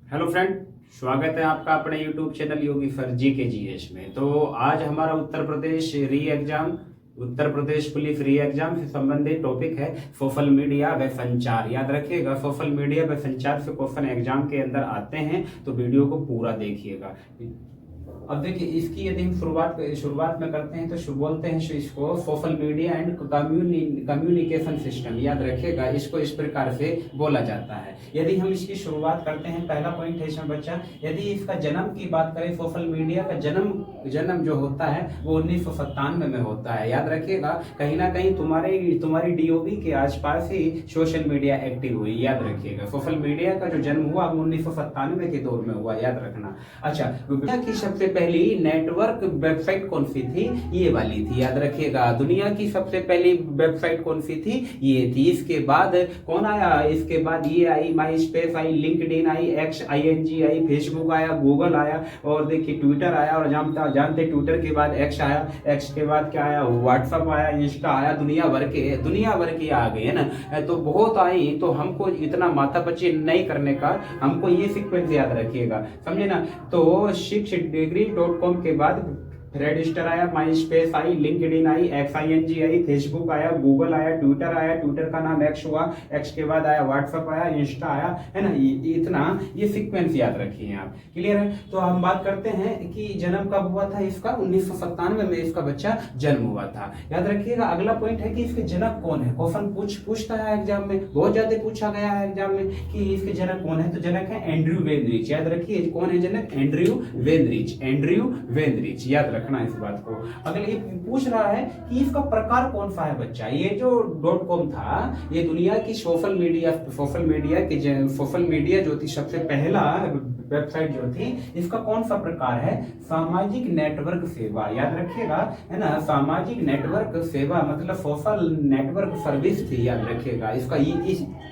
Hello friend, स्वागत है आपका अपने यूट्यूब चैनल योगी सर जी के जीएस में। तो आज हमारा उत्तर प्रदेश पुलिस री एग्जाम से संबंधित टॉपिक है सोशल मीडिया व संचार। याद रखिएगा, सोशल मीडिया व संचार से क्वेश्चन एग्जाम के अंदर आते हैं, तो वीडियो को पूरा देखिएगा। अब देखिए, इसकी यदि हम शुरुआत में करते हैं तो बोलते हैं इसको social media and communication system. याद रखिएगा, इसको इस प्रकार से बोला जाता है। यदि हम इसकी शुरुआत करते हैं, पहला पॉइंट है इसमें बच्चा, यदि इसका जन्म की बात करें, सोशल मीडिया का जन्म जो होता है वो 1997 में होता है। याद रखिएगा, कहीं ना कहीं तुम्हारी डीओबी के आसपास ही सोशल मीडिया एक्टिव हुई। याद रखिएगा, सोशल मीडिया का जो जन्म हुआ वो 1997 के दौर में हुआ। याद रखना। अच्छा, दुनिया की सबसे पहली नेटवर्क वेबसाइट कौन सी थी? ये वाली थी। याद रखिएगा, दुनिया की सबसे पहली वेबसाइट कौन सी थी? ये थी। इसके बाद कौन आया? इसके बाद ये आई, माई स्पेस आई, लिंक्डइन आई, XING आई, फेसबुक आया, गूगल आया, और देखिए ट्विटर आया, और जानते ट्विटर के बाद एक्स आया, एक्स के बाद क्या आया? व्हाट्सअप आया, इंस्टा आया। दुनिया भर के आ गए है ना। तो बहुत आई, तो हमको इतना माथापच्ची नहीं करने का, हमको ये सीक्वेंस याद रखिएगा, समझे ना। तो 6degree.com के बाद रेडिस्टर आया, माई स्पेस आई, लिंक्डइन आई, XING आई, फेसबुक आया, गूगल आया, ट्विटर आया, ट्विटर का नाम एक्स हुआ, एक्स के बाद आया व्हाट्सअप आया, इंस्टा आया, है ना। इतना ये सीक्वेंस याद रखिए आप। क्लियर है? तो हम बात करते हैं कि जन्म कब हुआ था इसका? 1997 में इसका बच्चा जन्म हुआ था। याद रखिएगा। अगला पॉइंट है कि इसके जनक कौन है। क्वेश्चन पूछता है एग्जाम में, बहुत ज्यादा पूछा गया है एग्जाम में कि इसके जनक कौन है। तो जनक है एंड्रयू वेनरिच। याद रखिए, कौन है जनक? Andrew Weinreich. याद रखना इस बात को। अगले ये पूछ रहा है कि इसका प्रकार कौन सा है बच्चा। ये जो .com था, ये दुनिया की सोशल मीडिया जो थी, सबसे पहला वेबसाइट जो थी, इसका कौन सा प्रकार है? सामाजिक नेटवर्क सेवा। याद रखिएगा, है ना। सामाजिक नेटवर्क सेवा मतलब सोशल नेटवर्क सर्विस थी। याद रखिएगा, इसका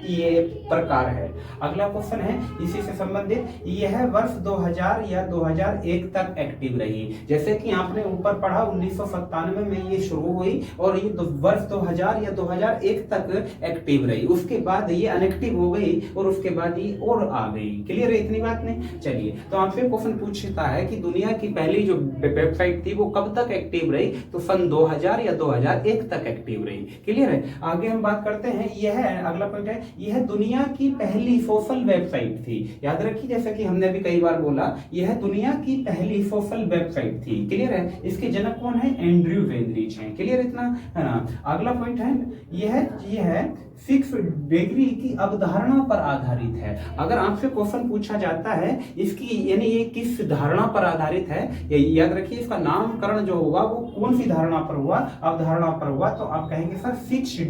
ये प्रकार है। अगला क्वेश्चन है इसी से संबंधित, यह वर्ष 2000 या 2001 तक एक्टिव रही। जैसे कि आपने ऊपर पढ़ा 1997 में ये शुरू हुई, और ये वर्ष 2000 या 2001 तक एक्टिव रही। उसके बाद ये अनएक्टिव हो गई, और उसके बाद ये और आ गई। क्लियर है? इतनी बात नहीं। चलिए, तो आपसे क्वेश्चन पूछता है कि दुनिया की पहली जो वेबसाइट थी वो कब तक एक्टिव रही? तो सन 2000 या 2001 तक एक्टिव रही। क्लियर है? आगे हम बात करते हैं, यह अगला पॉइंट है, यह दुनिया की पहली सोशल वेबसाइट थी। याद रखिए, जैसा कि हमने अभी कई बार बोला, यह दुनिया की पहली सोशल वेबसाइट थी। क्लियर है? इसके जनक कौन है? एंड्रयू वेनरिच हैं। क्लियर इतना, है ना। अगला पॉइंट है, यह 6 डिग्री की अवधारणा पर आधारित है। अगर आपसे क्वेश्चन पूछा जाता है इसकी, यानी ये किस धारणा पर आधारित है, याद रखिए, इसका नामकरण जो होगा वो कौन सी धारणा पर हुआ? अवधारणा पर हुआ। तो आप कहेंगे सर 6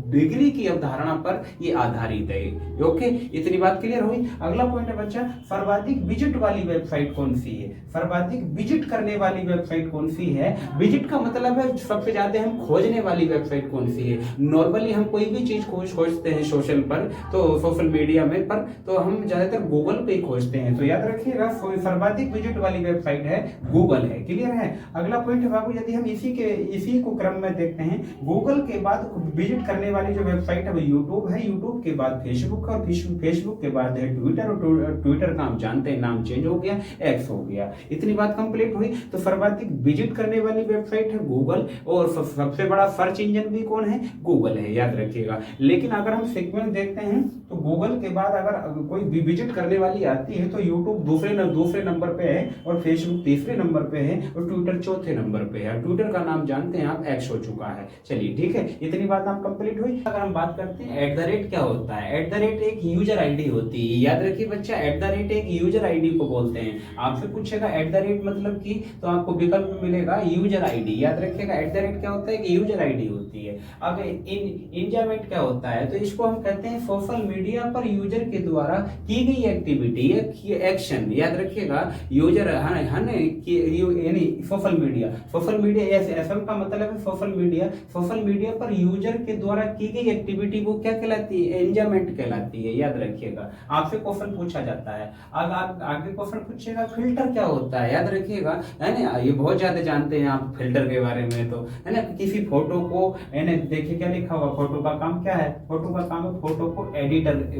डिग्री की अवधारणा पर ये आधारित है। ओके, इतनी बात क्लियर हुई। अगला पॉइंट है बच्चा, सर्वाधिक विजिट वाली वेबसाइट कौन सी है? सर्वाधिक विजिट करने वाली वेबसाइट कौन सी है? विजिट का मतलब है सबसे ज्यादा हम खोजने वाली वेबसाइट कौन सी है। नॉर्मली हम कोई भी चीज खोजते हैं सोशल पर, तो सोशल मीडिया में पर, तो हम ज्यादातर गूगल पे ही खोजते हैं। तो याद रखिएगा, सर्वाधिक विजिट वाली वेबसाइट है गूगल है। क्लियर है? अगला पॉइंट है बाबू, यदि हम इसी को क्रम में देखते हैं, गूगल के बाद विजिट करने वाली जो वेबसाइट है वो यूट्यूब है, यूट्यूब के बाद फेसबुक है, और फेसबुक के बाद है ट्विटर, और ट्विटर का हम जानते हैं नाम चेंज हो गया, एक्स हो गया। इतनी बात कंप्लीट हुई। तो सर्वाधिक विजिट करने वाली वेबसाइट है गूगल, और सबसे बड़ा सर्च इंजन भी कौन है? गूगल है। याद रखिएगा। लेकिन अगर हम सीक्वेंस देखते हैं तो गूगल के बाद अगर कोई विजिट करने वाली आती है तो यूट्यूब दूसरे नंबर पे है, और फेसबुक तीसरे नंबर पे है, और ट्विटर चौथे नंबर पे है। ट्विटर का नाम जानते हैं आप, एक्स हो चुका है। चलिए ठीक है, इतनी बात आप कंप्लीट हुई। अगर हम बात करते हैं क्या होता है? एक यूजर आईडी होती है। याद रखिए बच्चा, एक यूजर आईडी को बोलते हैं। आपसे पूछेगा मतलब की, तो आपको विकल्प मिलेगा यूजर आईडी। याद रखिएगा, क्या होता है? कि यूजर आईडी होती है। अब इंजामेंट क्या होता है? तो इसको हम कहते हैं सोशल मीडिया पर यूजर के द्वारा की गई एक्टिविटी, एक्शन। याद रखिएगा, यूजर यानी सोशल मीडिया एसएम का मतलब है सोशल मीडिया पर यूजर के द्वारा की गई एक्टिविटी वो क्या कहलाती है? एंजॉयमेंट कहलाती है। याद रखिएगा, आपसे क्वेश्चन पूछा जाता है। आगे क्वेश्चन पूछेगा फिल्टर क्या होता है? याद रखिएगा, है ना। ये बहुत ज्यादा जानते हैं आप फिल्टर के बारे में, तो है ना। किसी फोटो को, देखिए क्या लिखा हुआ, फोटो का काम क्या है? फोटो का काम है फोटो को एडिट एडिटर,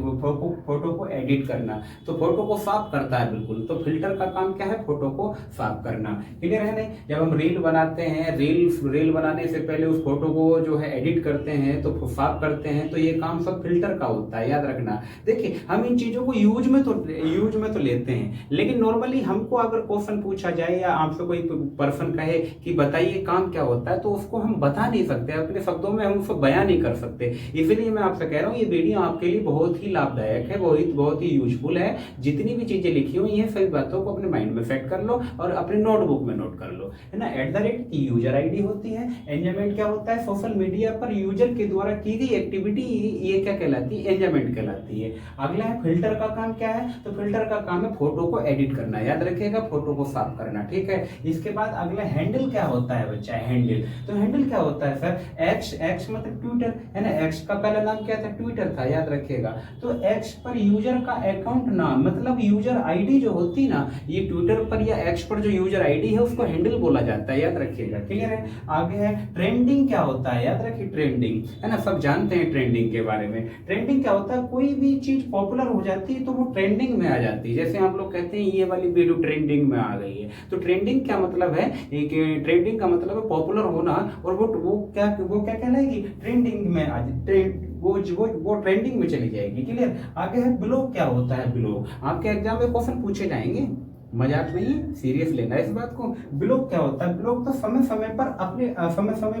फोटो को एडिट करना, तो फोटो को साफ करता है बिल्कुल। तो फिल्टर का काम क्या है, फोटो को साफ करना। क्लियर है नहीं? जब हम रील बनाते हैं, रील बनाने से पहले उस फोटो को जो है एडिट करते हैं, तो साफ करते हैं, तो ये काम सब फिल्टर का होता है, याद रखना। देखिए हम इन चीजों को यूज में तो लेते हैं, लेकिन नॉर्मली हमको अगर क्वेश्चन पूछा जाए या आपसे कोई पर्सन कहे कि बताइए काम क्या होता है, तो उसको हम बता नहीं सकते, अपने शब्दों में हम उसको बयान नहीं कर सकते। इसलिए मैं आपसे कह रहा हूँ ये वीडियो आपके लिए बहुत ही लाभदायक है, बहुत ही यूजफुल है। जितनी भी चीजें लिखी हुई हैं सभी बातों को अपने माइंड में सेट कर लो और अपने नोटबुक में नोट कर लो, है ना। @ की यूजर आईडी होती है। एंजॉयमेंट क्या होता है, सोशल मीडिया पर यूजर के द्वारा की गई एक्टिविटी, ये क्या कहलाती है, एंजॉयमेंट कहलाती है। अगला है फिल्टर का काम क्या है, तो फिल्टर का काम है फोटो को एडिट करना, याद रखिएगा, फोटो को साफ करना, ठीक है। इसके बाद अगला हैंडल क्या होता है बच्चा, हैंडल। तो हैंडल क्या होता है सर, एक्स मतलब ट्विटर, है ना। एक्स का पहला नाम क्या था, ट्विटर था, याद रखिएगा। तो एक्स पर यूजर का अकाउंट नाम मतलब यूजर आईडी जो होती ना, ये ट्विटर पर या एक्स पर जो यूजर आईडी है उसको हैंडल बोला जाता है, याद रखिएगा। क्लियर है? आगे है ट्रेंडिंग क्या होता है, याद रखिए ट्रेंडिंग, है ना, सब जानते हैं ट्रेंडिंग के बारे में। ट्रेंडिंग क्या होता है, कोई भी चीज पॉपुलर हो जाती है तो वो ट्रेंडिंग में आ जाती है। जैसे हम लोग कहते हैं ये वाली वीडियो ट्रेंडिंग में आ गई है, तो ट्रेंडिंग क्या मतलब है, ट्रेंडिंग का मतलब है पॉपुलर होना, और वो क्या कहलाएगी, ट्रेंडिंग में आ वो ट्रेंडिंग में चली जाएगी। क्लियर? आगे है ब्लॉग क्या होता है, ब्लॉग आपके एग्जाम में क्वेश्चन पूछे जाएंगे, मजाक नहीं, सीरियस लेना इस बात को। ब्लॉग क्या होता है, ब्लॉग तो समय समय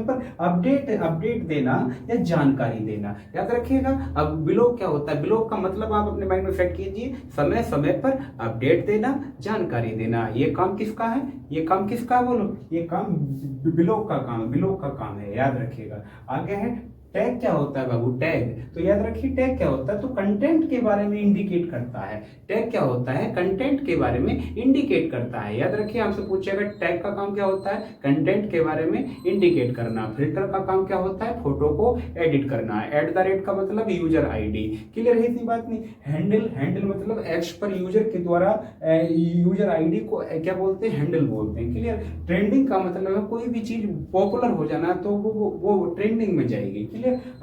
पर अपडेट देना या जानकारी देना, याद रखिएगा। अब ब्लॉग क्या होता है, ब्लॉग का मतलब आप अपने माइंड में सेट कीजिए, समय समय पर अपडेट देना, जानकारी देना। ये काम किसका है, ये काम किसका है बोलो, ये काम ब्लॉग का काम है, ब्लॉग का काम है, याद रखिएगा। आगे है टैग क्या होता है बाबू, टैग। तो याद रखिए टैग क्या होता है, तो कंटेंट के बारे में इंडिकेट करता है। टैग क्या होता है, कंटेंट के बारे में इंडिकेट करता है, याद रखिए। आपसे पूछेगा टैग का काम क्या होता है, कंटेंट के बारे में इंडिकेट करना। फिल्टर का काम क्या होता है, फोटो को एडिट करना। @ का मतलब यूजर आईडी। क्लियर है, इतनी बात नहीं। हैंडल मतलब एक्स पर यूजर के द्वारा यूजर आईडी को क्या बोलते हैं, हैंडल बोलते हैं। क्लियर? ट्रेंडिंग का मतलब है कोई भी चीज पॉपुलर हो जाना तो वो ट्रेंडिंग में जाएगी।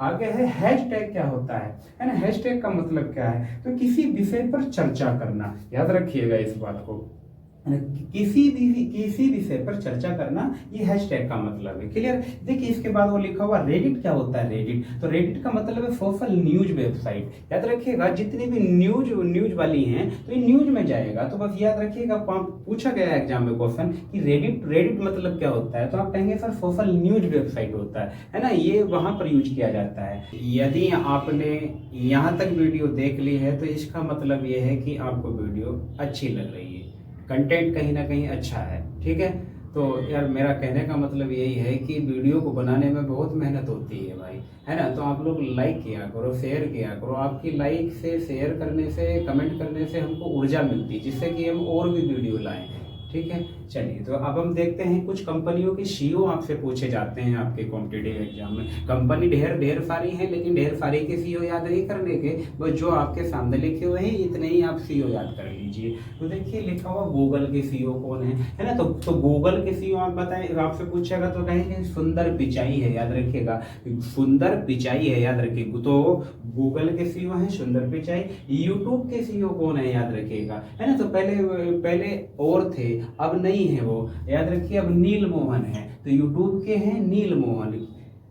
आगे है हैशटैग क्या होता है ना। हैशटैग का मतलब क्या है, तो किसी विषय पर चर्चा करना, याद रखिएगा इस बात को, किसी विषय पर चर्चा करना, ये हैशटैग का मतलब है। क्लियर? देखिए इसके बाद वो लिखा हुआ रेडिट क्या होता है, रेडिट। तो रेडिट का मतलब है सोशल न्यूज वेबसाइट, याद रखिएगा। जितनी भी न्यूज वाली हैं तो ये न्यूज में जाएगा, तो बस याद रखिएगा। पूछा गया एग्जाम में क्वेश्चन कि रेडिट मतलब क्या होता है, तो आप कहेंगे सर सोशल न्यूज वेबसाइट होता है ना, ये वहां पर यूज किया जाता है। यदि आपने यहाँ तक वीडियो देख ली है तो इसका मतलब ये है कि आपको वीडियो अच्छी लग रही है, कंटेंट कहीं ना कहीं अच्छा है, ठीक है। तो यार मेरा कहने का मतलब यही है कि वीडियो को बनाने में बहुत मेहनत होती है भाई, है ना। तो आप लोग लाइक किया करो, शेयर किया करो। आपकी लाइक से, शेयर करने से, कमेंट करने से हमको ऊर्जा मिलती है, जिससे कि हम और भी वीडियो लाएं, ठीक है। चलिए तो अब हम देखते हैं कुछ कंपनियों के सीईओ आपसे पूछे जाते हैं आपके कॉम्पिटिटिव एग्जाम में। कंपनी ढेर सारी हैं, लेकिन ढेर सारी के सीईओ याद नहीं करने के, बस जो आपके सामने लिखे हुए हैं इतने ही आप सीईओ याद कर लीजिए। तो देखिए लिखा हुआ गूगल के सीईओ कौन है ना। तो गूगल के सीईओ आप बताएं, आपसे पूछेगा तो कहेंगे सुंदर पिचाई है, याद रखिएगा, सुंदर पिचाई है, याद रखिएगा। तो गूगल के सीईओ है सुंदर पिचाई। यूट्यूब के सीईओ कौन है, याद रखिएगा, है ना। तो पहले और थे, अब नहीं है वो, याद रखिए। अब नील मोहन है, तो यूट्यूब के हैं नील मोहन,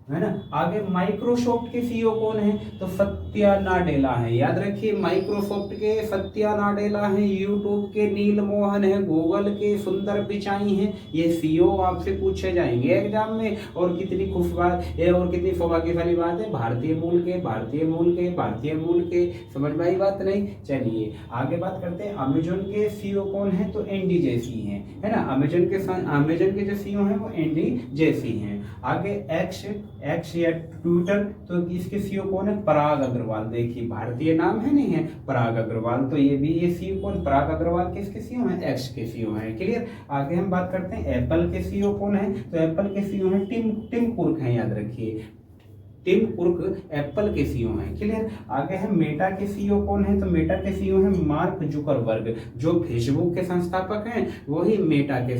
है ना। आगे माइक्रोसॉफ्ट के सीईओ कौन है, तो सत्या नाडेला है, याद रखिए। माइक्रोसॉफ्ट के सत्या नाडेला है, यूट्यूब के नील मोहन है, गूगल के सुंदर पिचाई हैं। ये सीईओ आपसे पूछे जाएंगे एग्जाम में। और कितनी खुश बात है और कितनी सौभाग्यशाली बात है, भारतीय मूल के, समझ में आई बात नहीं। चलिए आगे बात करते हैं। अमेजोन के सीईओ कौन है, तो एंडी जेसी हैं, है ना। अमेजोन के जो सीईओ हैं वो एंडी जेसी हैं। आगे एक्स या ट्विटर, तो इसके सीईओ कौन है, पराग अग्रवाल। देखिए भारतीय नाम है, नहीं है, पराग अग्रवाल। तो ये सीईओ कौन, पराग अग्रवाल किसके सीईओ हैं, एक्स के सीईओ हैं। क्लियर? आगे हम बात करते हैं एप्पल के सीईओ कौन है, तो एप्पल के सीईओ हैं टिम कुक हैं, याद रखिए। टिम कुक एप्पल के सीईओ हैं। क्लियर। आगे है मेटा के सीईओ कौन है, तो मेटा के सीईओ है मार्क जुकरबर्ग, जो फेसबुक के संस्थापक हैं वही मेटा के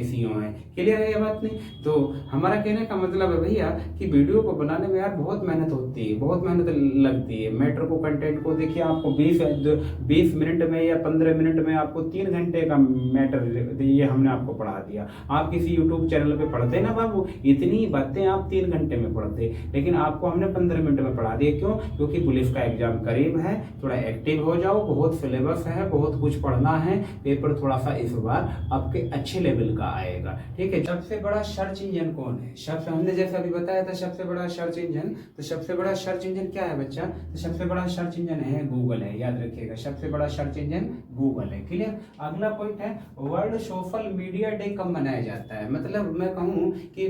सीईओ हैं। क्लियर है ये बात नहीं। तो हमारा कहने का मतलब है भैया कि वीडियो को बनाने में यार बहुत मेहनत होती है, बहुत मेहनत लगती है। मैटर को, कंटेंट को देखिए, आपको 20 मिनट में या 15 मिनट में आपको 3 घंटे का मैटर ये हमने आपको पढ़ा दिया। आप किसी यूट्यूब चैनल पे पढ़ते ना बाबू, इतनी बातें आप 3 घंटे में पढ़ते, लेकिन आपको हमने 15 मिनट में पढ़ा दिया। क्यों? क्योंकि पुलिस का एग्जाम करीब है, थोड़ा एक्टिव हो जाओ, बहुत सिलेबस है, बहुत कुछ पढ़ना है, पेपर थोड़ा सा इस बार आपके अच्छे लेवल का आएगा। ठीक है। सबसे बड़ा सर्च इंजन कौन है? सबसे हमने जैसा अभी बताया था सबसे बड़ा सर्च इंजन, तो सबसे बड़ा सर्च इंजन क्या है बच्चा? तो सबसे बड़ा सर्च इंजन है गूगल है, याद रखिएगा। सबसे बड़ा सर्च इंजन गूगल है। क्लियर। अगला पॉइंट है वर्ल्ड सोशल मीडिया डे कब मनाया जाता है? मतलब मैं कहूँ कि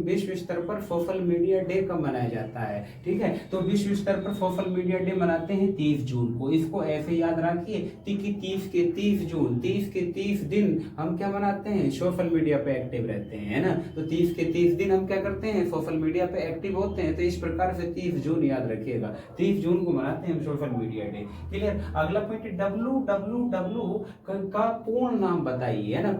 विश्व स्तर पर सोशल मीडिया डे कब मनाया जाता है? ठीक है। तो विश्व स्तर पर सोशल मीडिया डे मनाते हैं 30 जून को। इसको ऐसे याद रखिए कि 30 के 30 जून, 30 के 30 दिन हम क्या मनाते हैं? सोशल मीडिया पे एक्टिव रहते हैं, है ना। तो 30 के 30 दिन हम क्या करते हैं? सोशल मीडिया पे एक्टिव होते हैं। तो इस प्रकार से 30 जून याद रखिएगा, 30 जून को मनाते हैं हम सोशल मीडिया डे। क्लियर। अगला पॉइंट www का पूर्ण नाम बताइए, है ना।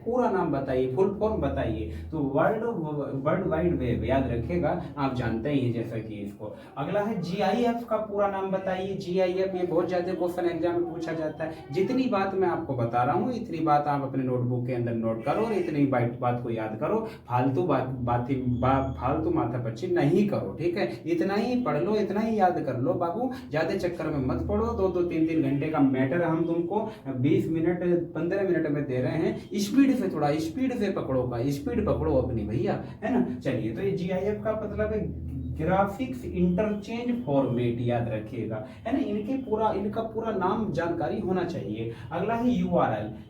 पूरा नाम बताइए, फुल फॉर्म बताइए। तो वर्ल्ड वाइड वेब याद रखिएगा, आप जानते ही हैं जैसा कि इसको। अगला है GIF का पूरा नाम बताइए। GIF ये बहुत ज्यादा क्वेश्चन एग्जाम में पूछा जाता है। जितनी बात मैं आपको बता रहा हूँ इतनी बात आप अपने नोटबुक के अंदर नोट करो और इतनी बात को याद करो। फालतू माथापच्ची नहीं करो। ठीक है। इतना ही पढ़ लो, इतना ही याद कर लो बाबू, ज्यादा चक्कर में मत पढ़ो। 2-3 घंटे का मैटर हम तुमको 20 मिनट 15 मिनट में दे रहे हैं। स्पीड से थोड़ा स्पीड से स्पीड पकड़ो अपनी भैया, है ना। चलिए, तो ये GIF का मतलब है ग्राफिक्स इंटरचेंज फॉर्मेट, याद रखिएगा, है ना। इनका पूरा नाम जानकारी होना चाहिए। अगला है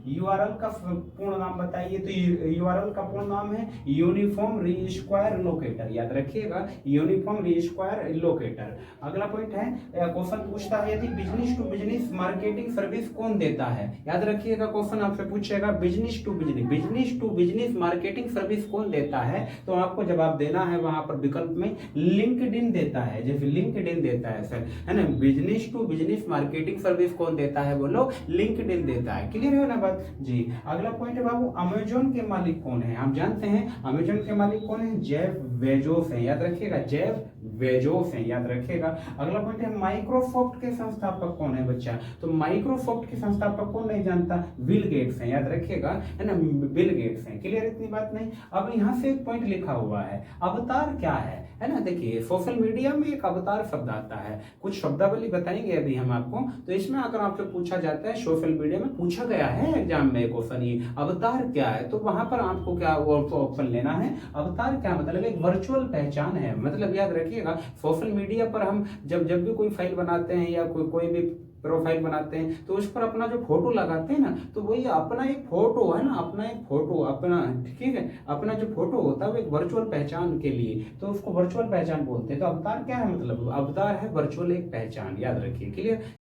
URL का पूर्ण नाम बताइए। तो URL का पूर्ण नाम है यूनिफॉर्म री-स्क्वायर लोकेटर, याद रखिएगा, यूनिफॉर्म री-स्क्वायर लोकेटर। अगला पॉइंट है, क्वेश्चन पूछता है यदि business to business marketing service कौन देता है? याद रखिएगा, क्वेश्चन आपसे पूछेगा business to business marketing service कौन देता है? तो आपको जवाब देना है वहां पर विकल्प में लिंक्डइन देता है। जैसे लिंक्डइन देता है सर, है ना। Business to business marketing service कौन देता है? बोलो, लिंक्डइन देता है। क्लियर है ना बात जी। अगला पॉइंट है बाबू, अमेजोन के मालिक कौन है? आप जानते हैं अमेजोन के मालिक कौन है? जेफ बेजोस है, याद रखिएगा, जेफ बेजोस है, याद रखिएगा। अगला पॉइंट है माइक्रोसॉफ्ट के संस्थापक कौन है बच्चा? तो माइक्रोसॉफ्ट के संस्थापक कौन नहीं जानता? बिल गेट्स है, याद रखिएगा, है ना, बिल गेट्स है। क्लियर, इतनी बात नहीं। अब यहाँ से एक पॉइंट लिखा हुआ है, अवतार क्या है ना। देखिए, सोशल मीडिया में एक अवतार शब्द आता है, कुछ शब्दावली बताएंगे अभी हम आपको। तो इसमें अगर आपसे पूछा जाता है, सोशल मीडिया में पूछा गया है एग्जाम में क्वेश्चन, ये अवतार क्या है, तो वहां पर आपको क्या ऑप्शन लेना है? अवतार क्या मतलब? एक वर्चुअल पहचान है। मतलब याद रखिएगा, सोशल मीडिया पर हम जब भी कोई फाइल बनाते हैं या कोई भी प्रोफाइल बनाते हैं तो उस पर अपना जो फोटो लगाते हैं ना, तो वही अपना एक फोटो है ना, अपना ठीक है, अपना जो फोटो होता है वो एक वर्चुअल पहचान के लिए, तो उसको वर्चुअल पहचान बोलते हैं। तो अवतार क्या है? मतलब अवतार है वर्चुअल एक पहचान, याद रखिए। क्लियर।